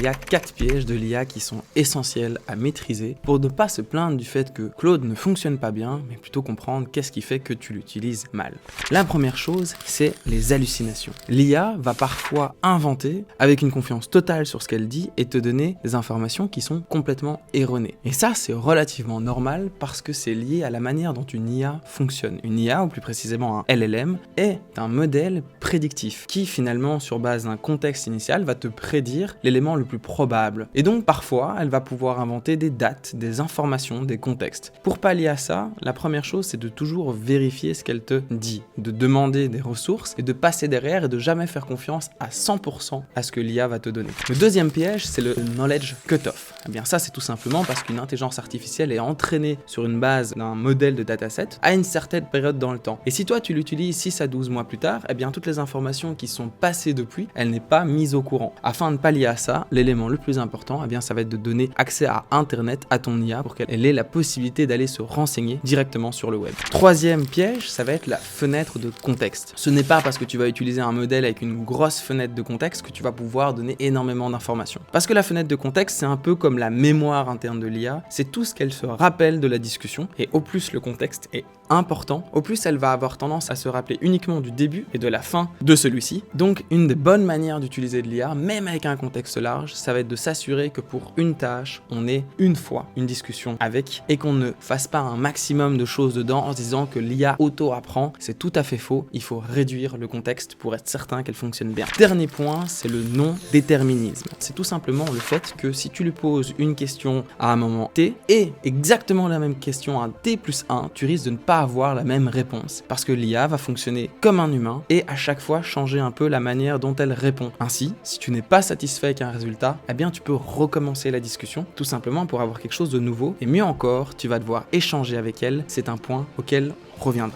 il y a 4 pièges de l'IA qui sont essentiels à maîtriser pour ne pas se plaindre du fait que Claude ne fonctionne pas bien, mais plutôt comprendre qu'est-ce qui fait que tu l'utilises mal. La première chose, c'est les hallucinations. L'IA va parfois inventer avec une confiance totale sur ce qu'elle dit et te donner des informations qui sont complètement erronées. Et ça, c'est relativement normal parce que c'est lié à la manière dont une IA fonctionne. Une IA, ou plus précisément un LLM, est un modèle prédictif qui finalement, sur base d'un contexte initial, va te prédire l'élément le plus probable. Et donc parfois, elle va pouvoir inventer des dates, des informations, des contextes. Pour pallier à ça, la première chose, c'est de toujours vérifier ce qu'elle te dit, de demander des ressources et de passer derrière et de jamais faire confiance à 100% à ce que l'IA va te donner. Le deuxième piège, c'est le knowledge cutoff. Eh bien ça, c'est tout simplement parce qu'une intelligence artificielle est entraînée sur une base d'un modèle de dataset à une certaine période dans le temps. Et si toi, tu l'utilises 6 à 12 mois plus tard, eh bien toutes les informations qui sont passées depuis, elle n'est pas mise au courant. Afin de pallier à ça, l'élément le plus important, eh bien ça va être de donner accès à Internet à ton IA pour qu'elle ait la possibilité d'aller se renseigner directement sur le web. Troisième piège, ça va être la fenêtre de contexte. Ce n'est pas parce que tu vas utiliser un modèle avec une grosse fenêtre de contexte que tu vas pouvoir donner énormément d'informations. Parce que la fenêtre de contexte, c'est un peu comme la mémoire interne de l'IA, c'est tout ce qu'elle se rappelle de la discussion, et au plus le contexte est important, au plus elle va avoir tendance à se rappeler uniquement du début et de la fin de celui-ci. Donc une des bonnes manières d'utiliser de l'IA, même avec un contexte large, ça va être de s'assurer que pour une tâche, on ait une fois une discussion avec et qu'on ne fasse pas un maximum de choses dedans en se disant que l'IA auto-apprend. C'est tout à fait faux, il faut réduire le contexte pour être certain qu'elle fonctionne bien. Dernier point, c'est le non-déterminisme. C'est tout simplement le fait que si tu lui poses une question à un moment T et exactement la même question à T plus 1, tu risques de ne pas avoir la même réponse parce que l'IA va fonctionner comme un humain et à chaque fois changer un peu la manière dont elle répond. Ainsi, si tu n'es pas satisfait avec un résultat, eh bien tu peux recommencer la discussion tout simplement pour avoir quelque chose de nouveau et mieux encore, tu vas devoir échanger avec elle, c'est un point auquel on reviendra.